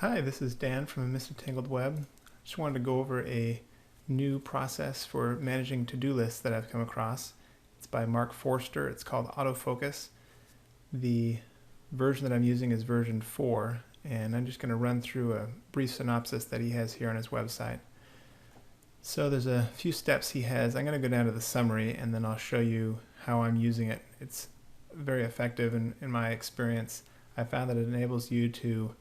Hi, this is Dan from A Mist of Tangled Web. Just wanted to go over a new process for managing to-do lists that I've come across. It's by Mark Forster. It's called Autofocus. The version that I'm using is version 4, and I'm just going to run through a brief synopsis that he has here on his website. So there's a few steps he has. I'm going to go down to the summary, and then I'll show you how I'm using it. It's very effective in my experience. I found that it enables you to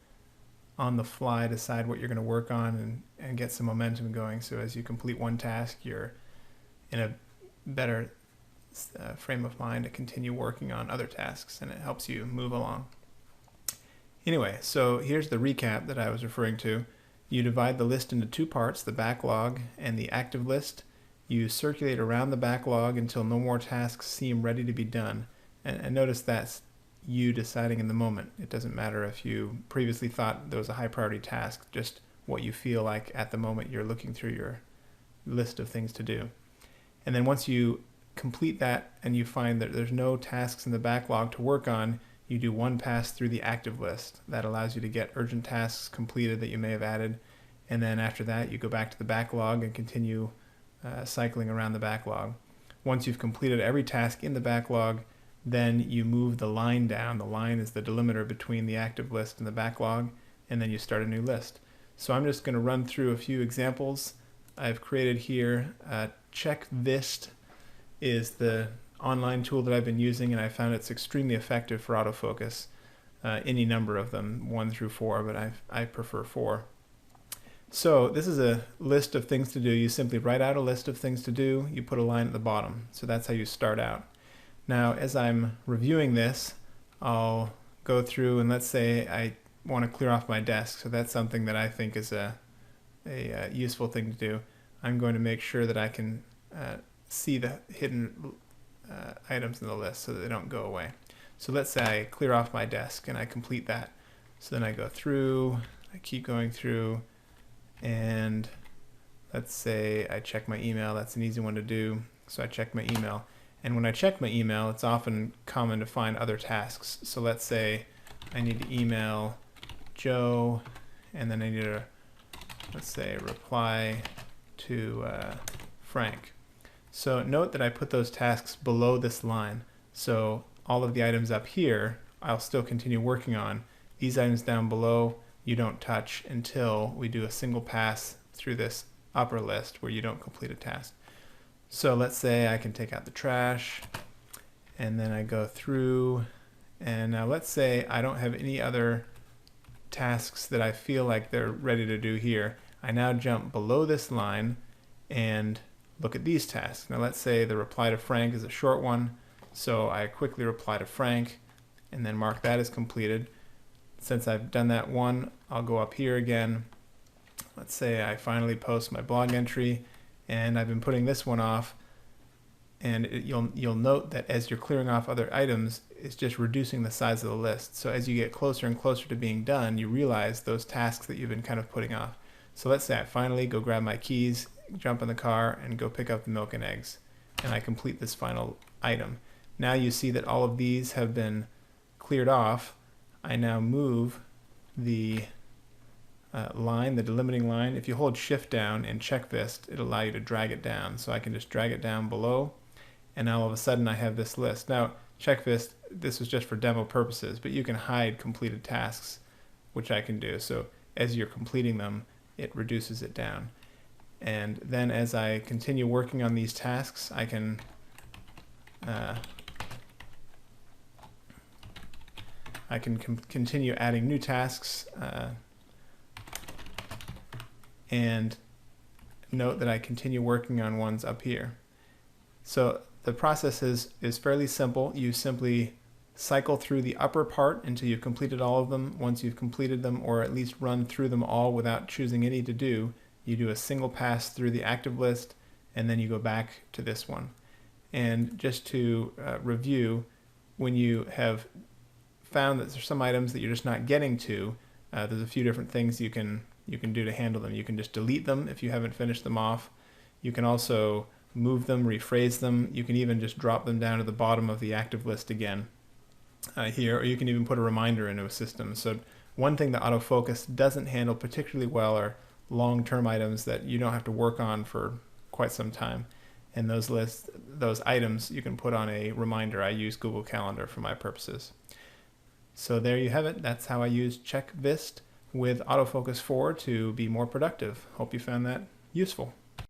on the fly decide what you're going to work on and get some momentum going. So as you complete one task, you're in a better frame of mind to continue working on other tasks, and it helps you move along. Anyway, so here's the recap that I was referring to. You divide the list into two parts, the backlog and the active list. You circulate around the backlog until no more tasks seem ready to be done. And notice that's you deciding in the moment. It doesn't matter if you previously thought there was a high priority task, just what you feel like at the moment you're looking through your list of things to do. And then once you complete that and you find that there's no tasks in the backlog to work on, you do one pass through the active list. That allows you to get urgent tasks completed that you may have added. And then after that, you go back to the backlog and continue cycling around the backlog. Once you've completed every task in the backlog, then you move the line down. The line is the delimiter between the active list and the backlog, and then you start a new list. So I'm just going to run through a few examples I've created here. Checkvist is the online tool that I've been using, and I found it's extremely effective for autofocus. Any number of them, 1 through 4, but I prefer 4. So this is a list of things to do. You simply write out a list of things to do. You put a line at the bottom. So that's how you start out. Now, as I'm reviewing this, I'll go through and let's say I want to clear off my desk. So that's something that I think is a useful thing to do. I'm going to make sure that I can see the hidden items in the list so that they don't go away. So let's say I clear off my desk and I complete that. So then I go through, I keep going through, and let's say I check my email. That's an easy one to do. So I check my email. And when I check my email, it's often common to find other tasks. So let's say I need to email Joe, and then I need to, let's say, reply to Frank. So note that I put those tasks below this line. So all of the items up here, I'll still continue working on. These items down below, you don't touch until we do a single pass through this upper list where you don't complete a task. So let's say I can take out the trash, and then I go through, and now let's say I don't have any other tasks that I feel like they're ready to do here. I now jump below this line and look at these tasks. Now let's say the reply to Frank is a short one, so I quickly reply to Frank and then mark that as completed. Since I've done that one, I'll go up here again. Let's say I finally post my blog entry, and I've been putting this one off, and you'll note that as you're clearing off other items, it's just reducing the size of the list. So as you get closer and clearer to being done, you realize those tasks that you've been kind of putting off. So let's say I finally go grab my keys, jump in the car, and go pick up the milk and eggs, and I complete this final item. Now you see that all of these have been cleared off. I now move the line, the delimiting line. If you hold shift down in Checkvist, it'll allow you to drag it down. So I can just drag it down below, and now all of a sudden I have this list. Now Checkvist, this was just for demo purposes, but you can hide completed tasks, which I can do. So as you're completing them, it reduces it down. And then as I continue working on these tasks, I can continue adding new tasks, and note that I continue working on ones up here. So the process is fairly simple. You simply cycle through the upper part until you've completed all of them. Once you've completed them, or at least run through them all without choosing any to do, you do a single pass through the active list, and then you go back to this one. And just to review, when you have found that there's some items that you're just not getting to, there's a few different things you can do to handle them. You can just delete them if you haven't finished them off. You can also move them, rephrase them. You can even just drop them down to the bottom of the active list again here, or you can even put a reminder into a system. So One thing that autofocus doesn't handle particularly well are long-term items that you don't have to work on for quite some time. And those items you can put on a reminder. I use Google Calendar for my purposes. So there you have it. That's how I use Checkvist with Autofocus 4 to be more productive. Hope you found that useful.